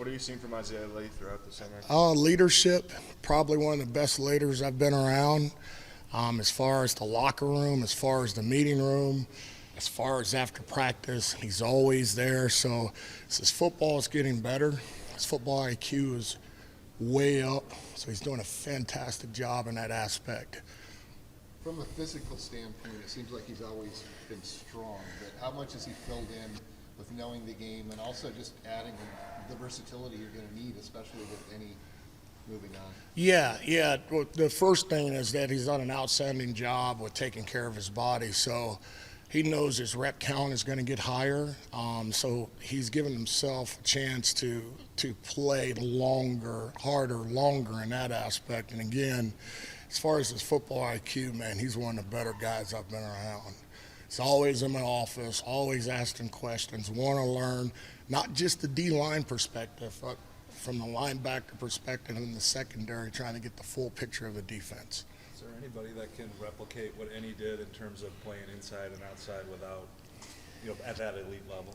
What have you seen from Isaiah Lee throughout the summer? Leadership, probably one of the best leaders I've been around. As far as the locker room, as far as the meeting room, as far as after practice, he's always there. So as his football is getting better, his football IQ is way up. So he's doing a fantastic job in that aspect. From a physical standpoint, it seems like he's always been strong, but how much has he filled in with knowing the game and also just adding the versatility you're going to need, especially with any moving on? Yeah. Well, the first thing is that he's done an outstanding job with taking care of his body. So he knows his rep count is going to get higher. So he's given himself a chance to play harder, longer in that aspect. And again, as far as his football IQ, man, he's one of the better guys I've been around. He's always in my office, always asking questions, want to learn, not just the D-line perspective, but from the linebacker perspective and the secondary, trying to get the full picture of the defense. Is there anybody that can replicate what Any did in terms of playing inside and outside without, at that elite level?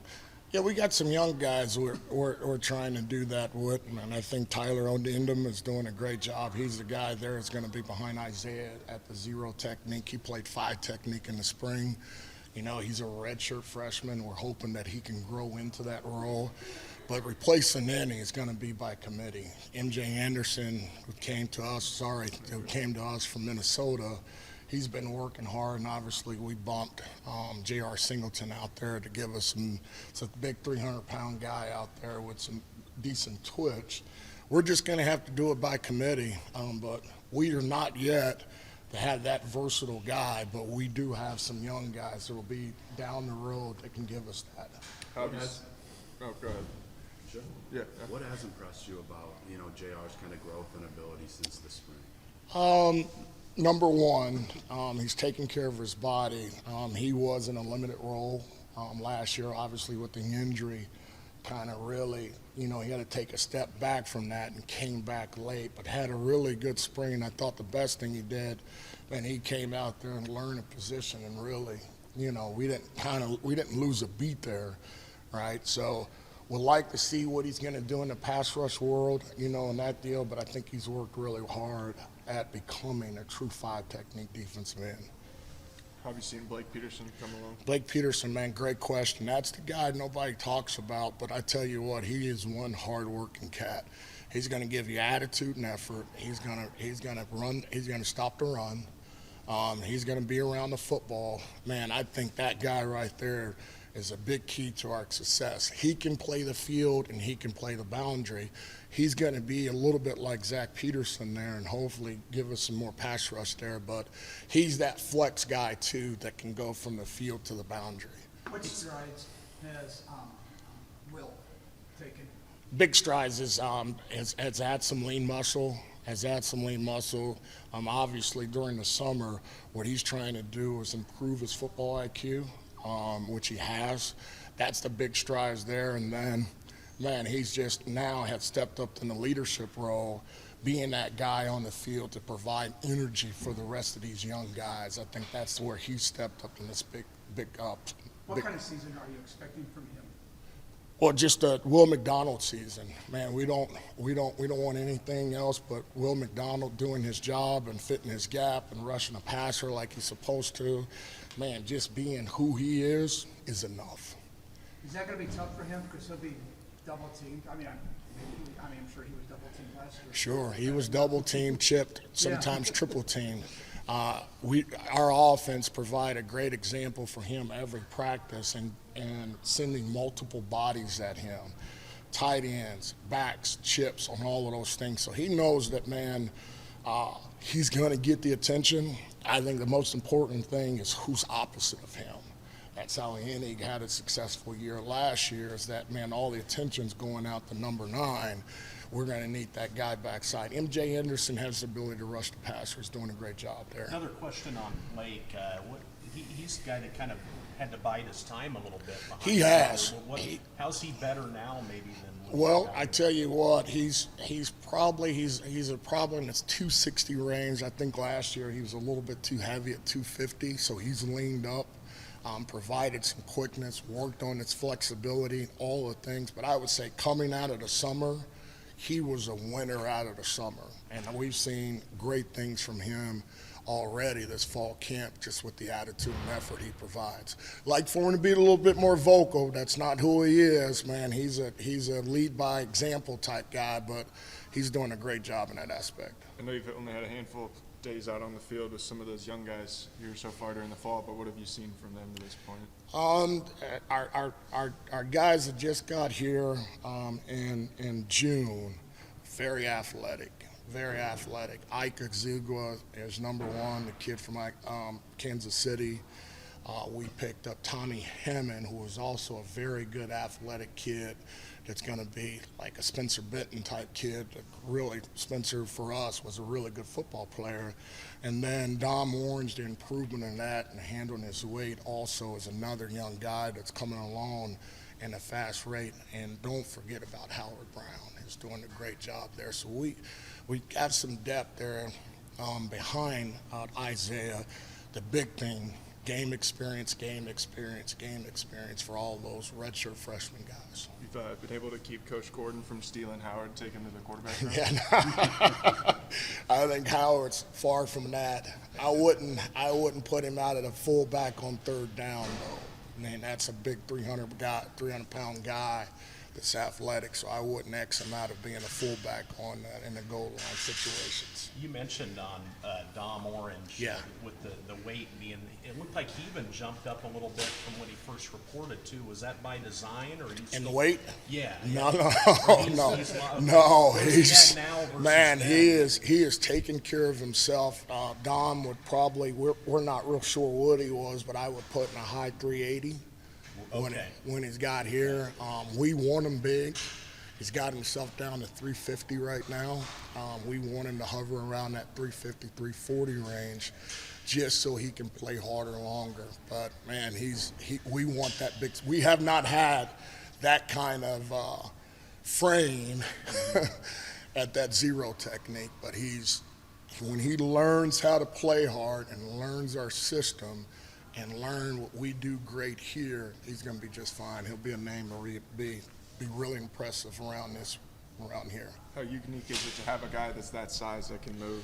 Yeah, we got some young guys we're trying to do that with, and I think Tyler Odindum is doing a great job. He's the guy there that's going to be behind Isaiah at the zero technique. He played 5 technique in the spring. He's a redshirt freshman. We're hoping that he can grow into that role. But replacing Nenny is going to be by committee. MJ Anderson, who came to us from Minnesota, he's been working hard, and obviously we bumped JR Singleton out there to give us it's a big 300-pound guy out there with some decent twitch. We're just going to have to do it by committee, but we are not yet to have that versatile guy, but we do have some young guys that will be down the road that can give us that. Oh, go ahead. Sure. Yeah. What has impressed you about, JR's kind of growth and ability since the spring? Number one, he's taking care of his body. He was in a limited role last year, obviously with the injury, kind of really, he had to take a step back from that and came back late, but had a really good spring. I thought the best thing he did, when he came out there and learned a position and really, we didn't lose a beat there, right? So we'd like to see what he's going to do in the pass rush world, in that deal, but I think he's worked really hard at becoming a true 5 technique defensive end. How have you seen Blake Peterson come along? Blake Peterson, man, great question. That's the guy nobody talks about, but I tell you what, he is one hard-working cat. He's going to give you attitude and effort. He's going to run. He's going to stop the run. He's going to be around the football. Man, I think that guy right there is a big key to our success. He can play the field and he can play the boundary. He's going to be a little bit like Zach Peterson there and hopefully give us some more pass rush there, but he's that flex guy too that can go from the field to the boundary. What strides has Will taken? Big strides has had some lean muscle. Obviously during the summer, what he's trying to do is improve his football IQ, which he has. That's the big strides there. And then, man, he's just now has stepped up in the leadership role, being that guy on the field to provide energy for the rest of these young guys. I think that's where he stepped up in this big What kind of season are you expecting from him? Well, just a Will McDonald season, man. We don't want anything else but Will McDonald doing his job and fitting his gap and rushing a passer like he's supposed to. Man, just being who he is enough. Is that going to be tough for him because he'll be double teamed? I'm sure he was double teamed last year. Sure, he was double teamed, chipped, sometimes triple teamed. Our offense provide a great example for him every practice and sending multiple bodies at him, tight ends, backs, chips, on all of those things. So he knows that, man, he's going to get the attention. I think the most important thing is who's opposite of him. That's how Hennig had a successful year last year, is that, man, all the attention's going out to number 9. We're going to need that guy backside. MJ Anderson has the ability to rush the passer. He's doing a great job there. Another question on Blake. He's the guy that kind of had to bide his time a little bit. He has. How's he better now maybe than? Well, I tell you what, he's probably in his 260 range. I think last year he was a little bit too heavy at 250, so he's leaned up. provided some quickness, worked on its flexibility, all the things. But I would say coming out of the summer, he was a winner out of the summer. And we've seen great things from him already this fall camp, just with the attitude and effort he provides. Like for him to be a little bit more vocal, that's not who he is, man. He's a lead by example type guy, but he's doing a great job in that aspect. I know you've only had a handful of days out on the field with some of those young guys here so far during the fall, but what have you seen from them to this point? Our guys that just got here in June, very athletic. Very athletic. Ike Uwazurike is number one, the kid from Kansas City. We picked up Tommy Hemmon, who is also a very good athletic kid that's going to be like a Spencer Benton type kid. Really, Spencer for us was a really good football player. And then Dom Orange, the improvement in that and handling his weight also is another young guy that's coming along in a fast rate. And don't forget about Howard Brown. He's doing a great job there. So we got some depth there behind Isaiah. The big thing, game experience for all those redshirt freshman guys. You've been able to keep Coach Gordon from stealing Howard, taking him to the quarterback room? Yeah, I think Howard's far from that. I wouldn't put him out at a fullback on third down though. Man, that's a big 300-pound guy that's athletic, so I wouldn't X him out of being a fullback on in the goal line situations. You mentioned on Dom Orange, Yeah. with the weight being, it looked like he even jumped up a little bit from when he first reported too. Was that by design, or? And the weight? Yeah. No, He's he is taking care of himself. Dom would probably, we're not real sure what he was, but I would put in a high 380. Okay. When he's got here. We want him big. He's got himself down to 350 right now. We want him to hover around that 350, 340 range just so he can play harder longer. But, man, we want that big. We have not had that kind of frame at that zero technique, but when he learns how to play hard and learns our system and learn what we do great here, he's going to be just fine. He'll be a name to be really impressive around here. How unique is it to have a guy that's that size that can move?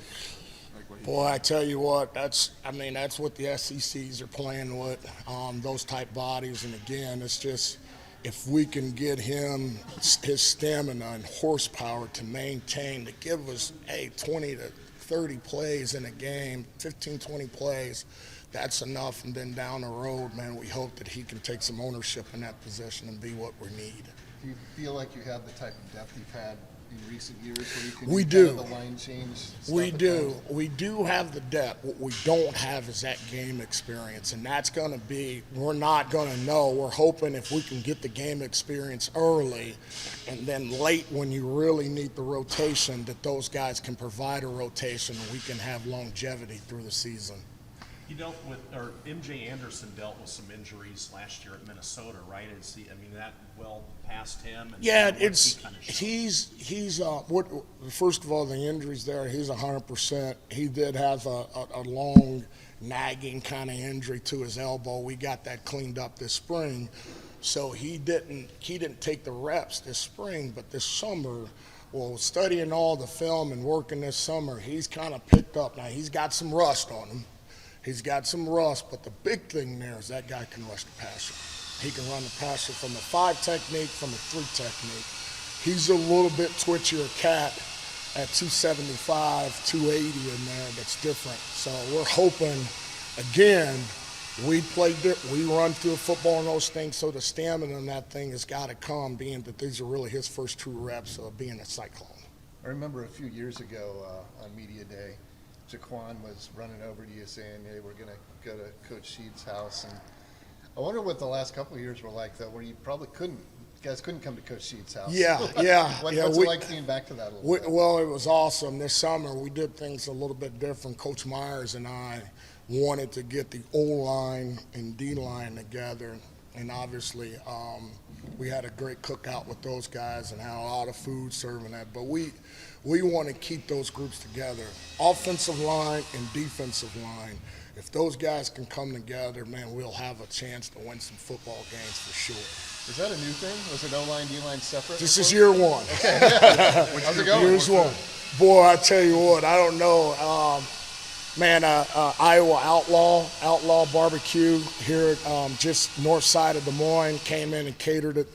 Like what he Boy, I tell you what, that's what the SECs are playing with, those type bodies. And again, it's just if we can get him his stamina and horsepower to maintain, to give us 20 to 30 plays in a game, 15, 20 plays, that's enough. And then down the road, man, we hope that he can take some ownership in that position and be what we need. Do you feel like you have the type of depth you've had in recent years where you can We do do. kind of the line change stuff We at do. times? We do have the depth. What we don't have is that game experience, and that's going to be, we're not going to know. We're hoping if we can get the game experience early, and then late when you really need the rotation, that those guys can provide a rotation and we can have longevity through the season. You dealt with, or MJ Anderson dealt with some injuries last year at Minnesota, right? That well past him. And Yeah, what's he it's kinda shown? first of all, the injuries there, he's 100%. He did have a long nagging kind of injury to his elbow. We got that cleaned up this spring. So he didn't take the reps this spring, but this summer, well, studying all the film and working this summer, he's kind of picked up. Now, he's got some rust on him. But the big thing there is that guy can rush the passer. He can run the passer from a 5 technique, from a 3 technique. He's a little bit twitchier cat at 275, 280 in there. That's different. So we're hoping, again, we run through football and those things, so the stamina in that thing has got to come, being that these are really his first true reps of being a Cyclone. I remember a few years ago on Media Day, Jaquan was running over to you saying, hey, we're going to go to Coach Sheed's house. And I wonder what the last couple of years were like, though, where you probably you guys couldn't come to Coach Sheed's house. Yeah. What's it like being back to that a little bit? Well, it was awesome. This summer, we did things a little bit different. Coach Myers and I wanted to get the O-line and D-line together. And obviously, we had a great cookout with those guys and had a lot of food serving that. But we want to keep those groups together, offensive line and defensive line. if those guys can come together, man, we'll have a chance to win some football games for sure. Is that a new thing? Was it O-line, D-line separate? This is before? year one. How's it going? Here's one. Boy, I tell you what, I don't know. Iowa Outlaw Barbecue here just north side of Des Moines came in and catered it.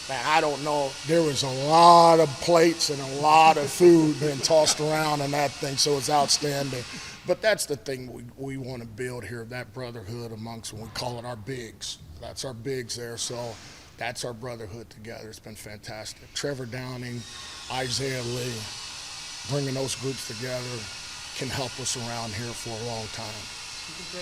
Man, I don't know. There was a lot of plates and a lot of food being tossed around in that thing, so it's outstanding. But that's the thing we want to build here, that brotherhood amongst, we call it our bigs. That's our bigs there, so that's our brotherhood together. It's been fantastic. Trevor Downing, Isaiah Lee, bringing those groups together can help us around here for a long time.